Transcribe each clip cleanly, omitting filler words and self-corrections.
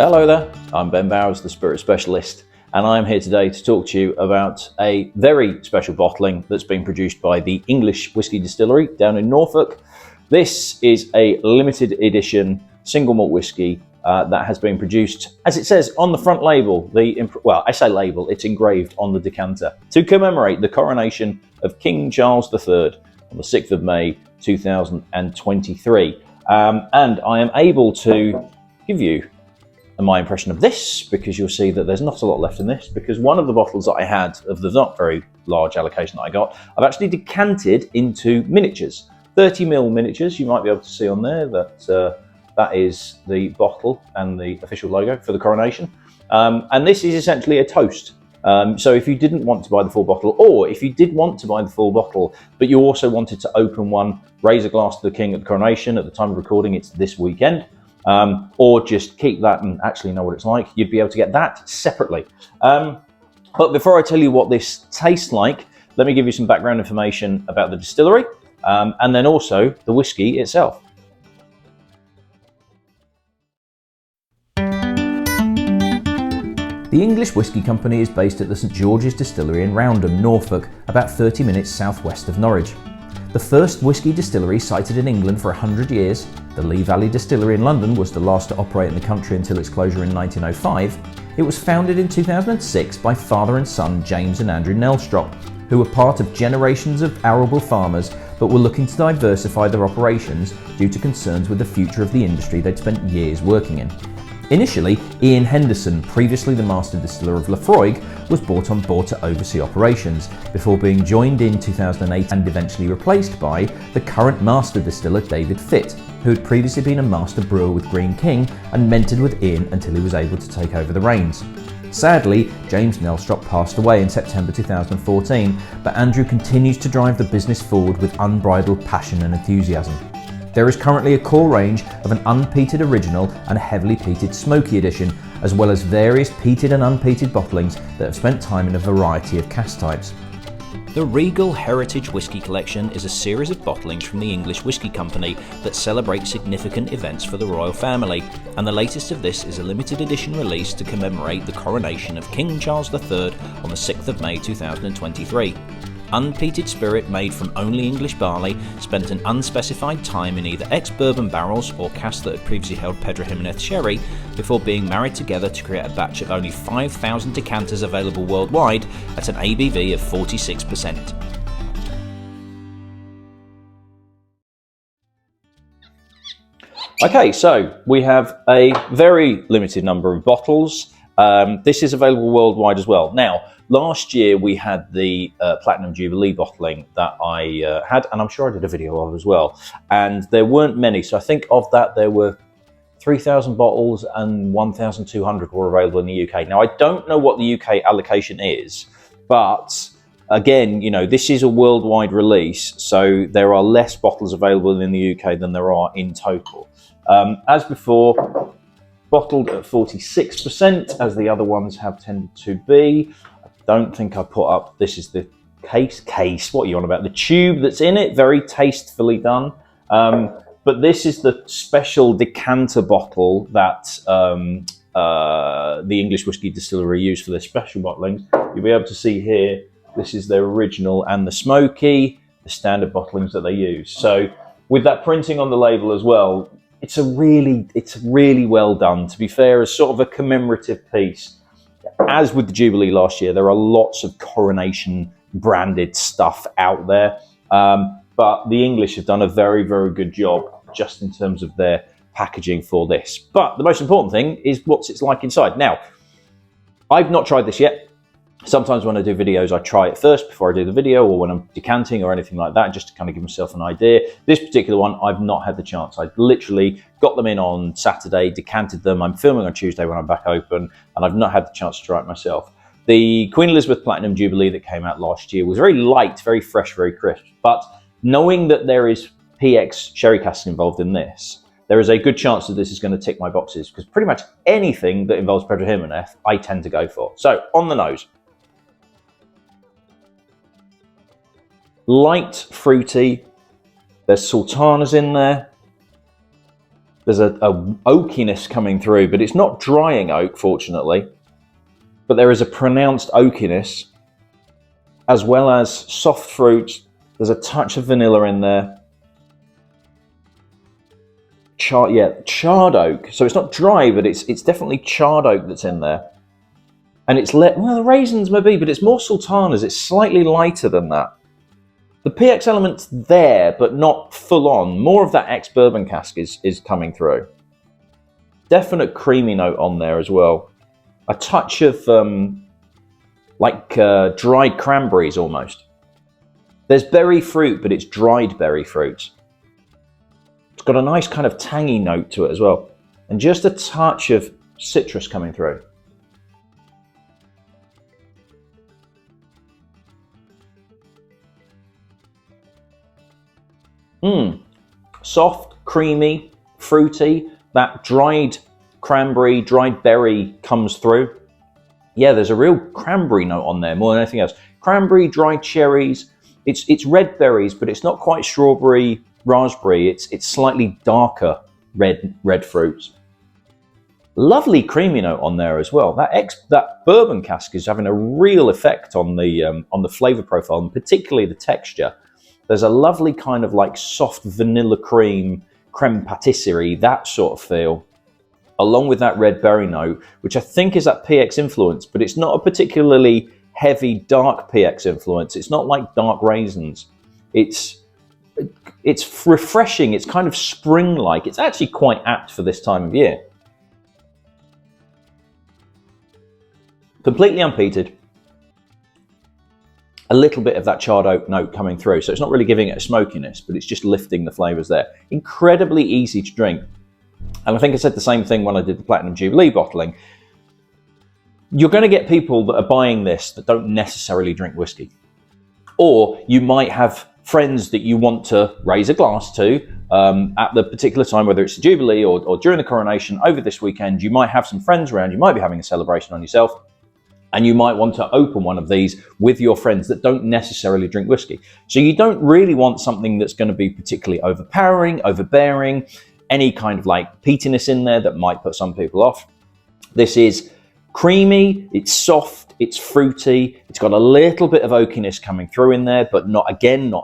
Hello there, I'm Ben Bowers, the Spirit Specialist, and I'm here today to talk to you about a very special bottling that's been produced by the English Whisky Distillery down in Norfolk. This is a limited edition single malt whisky that has been produced, as it says on the front label, I say label, it's engraved on the decanter, to commemorate the coronation of King Charles III on the 6th of May 2023. And I am able to give you my impression of this, because you'll see that there's not a lot left in this, because one of the bottles that I had of the not very large allocation that I got, I've actually decanted into miniatures, 30ml miniatures. You might be able to see on there that that is the bottle and the official logo for the coronation. And this is essentially a toast. So if you didn't want to buy the full bottle, or if you did want to buy the full bottle, but you also wanted to open one, raise a glass to the king at the coronation. At the time of recording, it's this weekend. Or just keep that and actually know what it's like, you'd be able to get that separately. But before I tell you what this tastes like, let me give you some background information about the distillery, and then also the whiskey itself. The English Whisky Company is based at the St George's Distillery in Roundham, Norfolk, about 30 minutes southwest of Norwich. The first whisky distillery sited in England for 100 years, the Lee Valley Distillery in London was the last to operate in the country until its closure in 1905. It was founded in 2006 by father and son James and Andrew Nelstrop, who were part of generations of arable farmers but were looking to diversify their operations due to concerns with the future of the industry they'd spent years working in. Initially, Ian Henderson, previously the master distiller of Laphroaig, was brought on board to oversee operations, before being joined in 2008 and eventually replaced by the current master distiller David Fitt, who had previously been a master brewer with Green King and mentored with Ian until he was able to take over the reins. Sadly, James Nelstrop passed away in September 2014, but Andrew continues to drive the business forward with unbridled passion and enthusiasm. There is currently a core range of an unpeated original and a heavily peated smoky edition, as well as various peated and unpeated bottlings that have spent time in a variety of cask types. The Regal Heritage Whisky Collection is a series of bottlings from the English Whisky Company that celebrate significant events for the royal family, and the latest of this is a limited edition release to commemorate the coronation of King Charles III on the 6th of May 2023. Unpeated spirit made from only English barley spent an unspecified time in either ex-Bourbon barrels or casks that had previously held Pedro Ximenez Sherry before being married together to create a batch of only 5,000 decanters available worldwide at an ABV of 46%. Okay, so we have a very limited number of bottles. This is available worldwide as well. Now, last year we had the Platinum Jubilee bottling that I had, and I'm sure I did a video of as well. And there weren't many, so I think of that there were 3,000 bottles and 1,200 were available in the UK. Now, I don't know what the UK allocation is, but again, you know, this is a worldwide release, so there are less bottles available in the UK than there are in total. As before, bottled at 46%, as the other ones have tended to be. I don't think I put up, this is the case, what are you on about? The tube that's in it, very tastefully done. But this is the special decanter bottle that the English Whisky Distillery used for their special bottlings. You'll be able to see here, this is their original and the smoky, the standard bottlings that they use. So with that printing on the label as well, it's really well done. To be fair, as sort of a commemorative piece. As with the Jubilee last year, there are lots of Coronation branded stuff out there, but the English have done a very, very good job just in terms of their packaging for this. But the most important thing is what it's like inside. Now, I've not tried this yet. Sometimes when I do videos, I try it first before I do the video, or when I'm decanting or anything like that, just to kind of give myself an idea. This particular one, I've not had the chance. I literally got them in on Saturday, decanted them. I'm filming on Tuesday when I'm back open, and I've not had the chance to try it myself. The Queen Elizabeth Platinum Jubilee that came out last year was very light, very fresh, very crisp. But knowing that there is PX sherry casks involved in this, there is a good chance that this is going to tick my boxes, because pretty much anything that involves Pedro Ximenez, I tend to go for. So, on the nose. Light, fruity, there's sultanas in there, There's a oakiness coming through, but it's not drying oak, fortunately. But there is a pronounced oakiness, as well as soft fruits. There's a touch of vanilla in there. Charred oak. So it's not dry, but it's definitely charred oak that's in there. And it's well, the raisins maybe, but it's more sultanas. It's slightly lighter than that. The PX element's there, but not full on. More of that ex-Bourbon cask is coming through. Definite creamy note on there as well. A touch of dried cranberries almost. There's berry fruit, but it's dried berry fruit. It's got a nice kind of tangy note to it as well. And just a touch of citrus coming through. Soft, creamy, fruity. That dried cranberry, dried berry comes through. Yeah, there's a real cranberry note on there more than anything else. Cranberry, dried cherries. It's red berries, but it's not quite strawberry, raspberry. It's slightly darker red fruits. Lovely creamy note on there as well. That bourbon cask is having a real effect on the flavor profile, and particularly the texture. There's a lovely kind of like soft vanilla cream, creme patisserie, that sort of feel, along with that red berry note, which I think is that PX influence, but it's not a particularly heavy, dark PX influence. It's not like dark raisins. It's refreshing. It's kind of spring-like. It's actually quite apt for this time of year. Completely unpeated. A little bit of that charred oak note coming through. So it's not really giving it a smokiness, but it's just lifting the flavors there. Incredibly easy to drink. And I think I said the same thing when I did the Platinum Jubilee bottling. You're going to get people that are buying this that don't necessarily drink whiskey. Or you might have friends that you want to raise a glass to at the particular time, whether it's the Jubilee or during the Coronation over this weekend. You might have some friends around. You might be having a celebration on yourself. And you might want to open one of these with your friends that don't necessarily drink whiskey. So you don't really want something that's going to be particularly overpowering, overbearing, any kind of like peatiness in there that might put some people off. This is creamy, it's soft, it's fruity, it's got a little bit of oakiness coming through in there, but not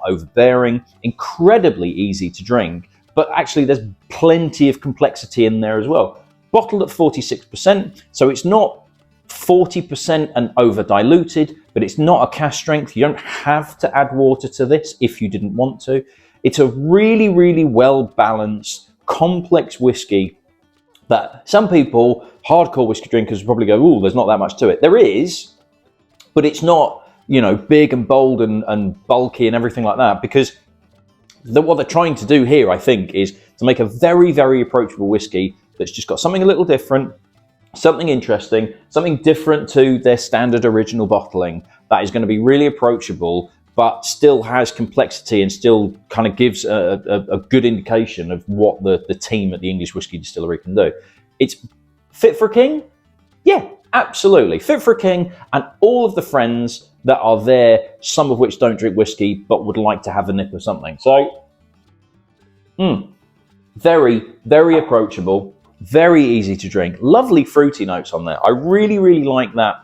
overbearing, incredibly easy to drink. But actually there's plenty of complexity in there as well. Bottled at 46%, so it's not 40% and over diluted, but it's not a cask strength. You don't have to add water to this if you didn't want to. It's a really, really well balanced, complex whiskey that some people, hardcore whiskey drinkers, probably go, "Oh, there's not that much to it." There is, but it's not, big and bold and bulky and everything like that, because what they're trying to do here, I think, is to make a very, very approachable whiskey that's just got something a little different, something interesting, something different to their standard original bottling that is going to be really approachable, but still has complexity and still kind of gives a good indication of what the team at the English Whisky Distillery can do. It's fit for a king? Yeah, absolutely. Fit for a king, and all of the friends that are there, some of which don't drink whiskey, but would like to have a nip of something. So, very, very approachable. Very easy to drink. Lovely fruity notes on there. I really, really like that.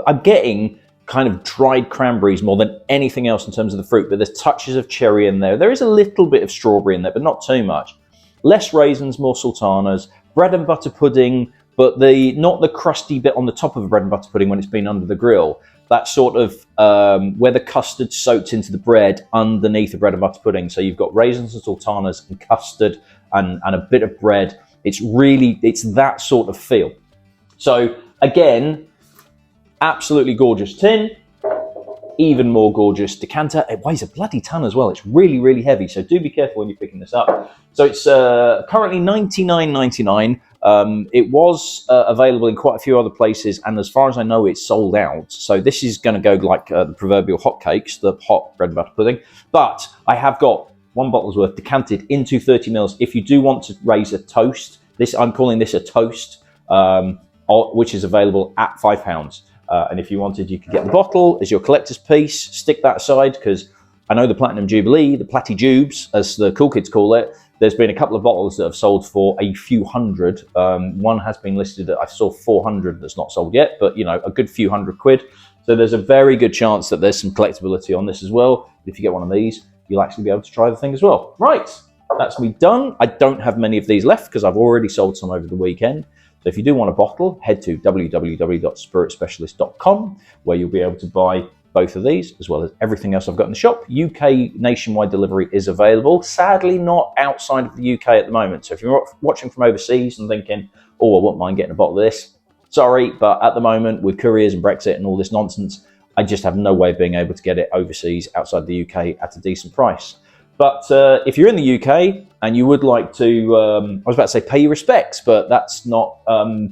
I'm getting kind of dried cranberries more than anything else in terms of the fruit, but there's touches of cherry in there. There is a little bit of strawberry in there, but not too much. Less raisins, more sultanas. Bread and butter pudding, but not the crusty bit on the top of a bread and butter pudding when it's been under the grill. That sort of where the custard soaks into the bread underneath the bread and butter pudding. So you've got raisins and sultanas and custard and a bit of bread. It's that sort of feel. So again, absolutely gorgeous tin, even more gorgeous decanter. It weighs a bloody ton as well. It's really, really heavy. So do be careful when you're picking this up. So it's currently $99.99. It was available in quite a few other places, and as far as I know, it's sold out. So this is going to go like the proverbial hotcakes, the hot bread and butter pudding. But I have got one bottle's worth decanted into 30 mils. If you do want to raise a toast, I'm calling this a toast, which is available at £5. And if you wanted, you could get the bottle as your collector's piece, stick that aside, because I know the Platinum Jubilee, the Platty Jubes, as the cool kids call it, There's been a couple of bottles that have sold for a few hundred. One has been listed at, I saw 400 that's not sold yet, but you know, a good few £100. So there's a very good chance that there's some collectability on this as well. If you get one of these, you'll actually be able to try the thing as well. Right, that's me done. I don't have many of these left because I've already sold some over the weekend. So if you do want a bottle, head to www.spiritspecialist.com, where you'll be able to buy both of these, as well as everything else I've got in the shop. UK nationwide delivery is available. Sadly, not outside of the UK at the moment. So if you're watching from overseas and thinking, oh, I wouldn't mind getting a bottle of this, sorry, but at the moment, with couriers and Brexit and all this nonsense, I just have no way of being able to get it overseas outside the UK at a decent price. But if you're in the UK and you would like to, I was about to say pay your respects, but that's not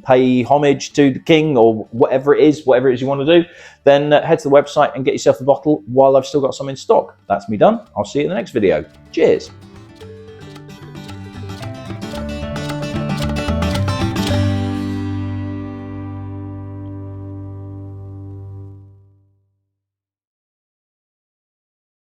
pay homage to the king or whatever it is you want to do, then head to the website and get yourself a bottle while I've still got some in stock. That's me done. I'll see you in the next video. Cheers.